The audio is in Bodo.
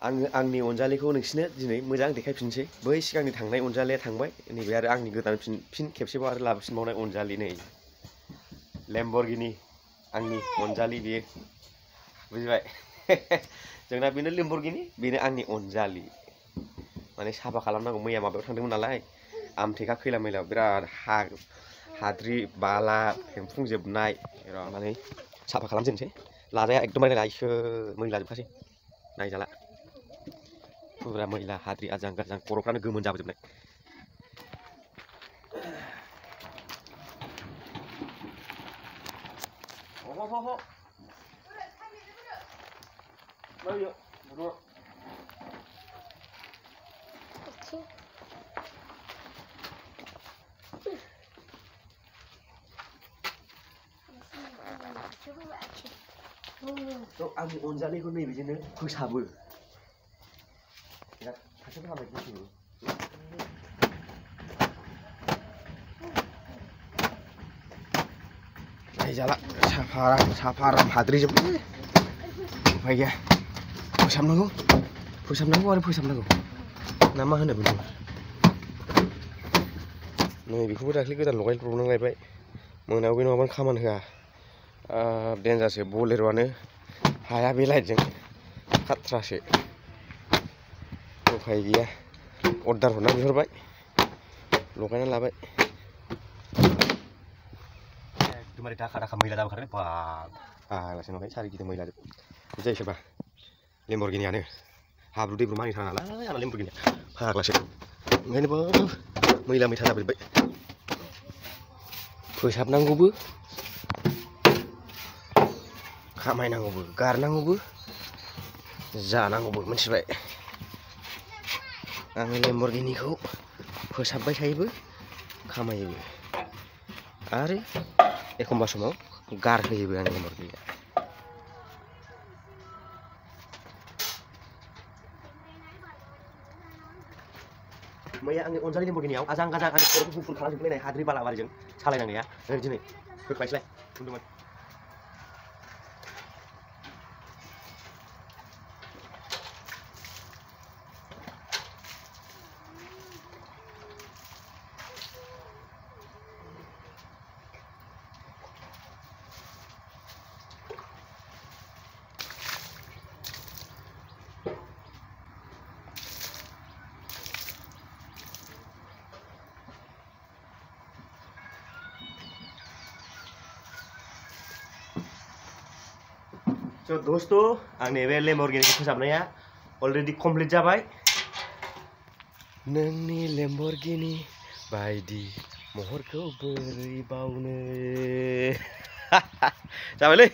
आङो आंनि अनजालिखौ नोंसिनो दिनै मोजां देखायफिनसै। बै सिगांनि थांनाय अनजालिया थांबाय, नैबे आरो आंनि गोदान फिन खेबसेबाव आरो लाबोफिनबावनाय अनजालि नै लेम्बरगिनि आंनि अनजालि बेयो बुजिबाय। जोंना बेनो लेम्बरगिनि, बेनो आंनि अनजालि। माने साफा खालामनांगौ, मैया माबायाव थांदोंमोन नालाय आमथेखा खैला मैलायाव बिराद हाद्रि बाला फेंफुंजोबनाय, माने साफा खालामजोबनोसै। लाजाया एकदमबारे लायसो मैला जोबखासै, नायजाला फुरा मैला हाद्रि आजां गाजां, खर'फ्रानो गोमोन जाबोजोबनाय। आंनि अनजालिखौ नैबेजोंनो फोसाबो। बिराद थाखो हाबाय गुसु। नायजाला साफा हाद्रि जोबबाय, उफाय गैया। फोसाबनांगौ आरो फोसाबनांगौ ना मा होनो बेखौ? नै बेखौबो दाख्लै गोदान लगायब्रबनांलायबाय। मोनायाव बे नङाबानो खामानि होआ, देन्जारसो बलेर'आनो हाया बे लाइटजों, खाथ्रासो। उफाय गैया, अर्डार हरना बिहरबाय, लगायना लाबाय। एकदमबारे दाखा मैला जाबोखादों, फाग्लासो नुबाय सारिगिदिं मैला जोब। बिदि जायो सोरबा, लेम्बरगिनियानो हाब्रु दैब्रु मानिथारा नालाय आंना लेम्बरगिनिया, फाग्लासो। ओंखायनो मैला मैथा जाबोजोब्बाय। फोसाबनांगौबो, खामायनांगौबो, गारनांगौबो, जानांगौबो, मिथिबाय। आङो लेम्बरगिनिखौ फोसाबबाय थायोबो, खामायोबो, आरो एखमबा समाव गारहोयोबो आं लेम्बरगिनिया। मैया आंनि अनजालि लेम्बरगिनियाव आजां गाजां आंनि खर'खौ गुफुर खालामजोबलायनाय हाद्रि बालाबारिजों सालायनांनाया दिनै होख्लायस्लाय बुंदोंमोन। So दोस्तों, आंनि बे लेम्बरगिनिखौ फोसाबनाया अलरेडि कमप्लिट जाबाय। नोंनि लेम्बरगिनि बायदि महरखौ बोरै बावनो जाबायलै।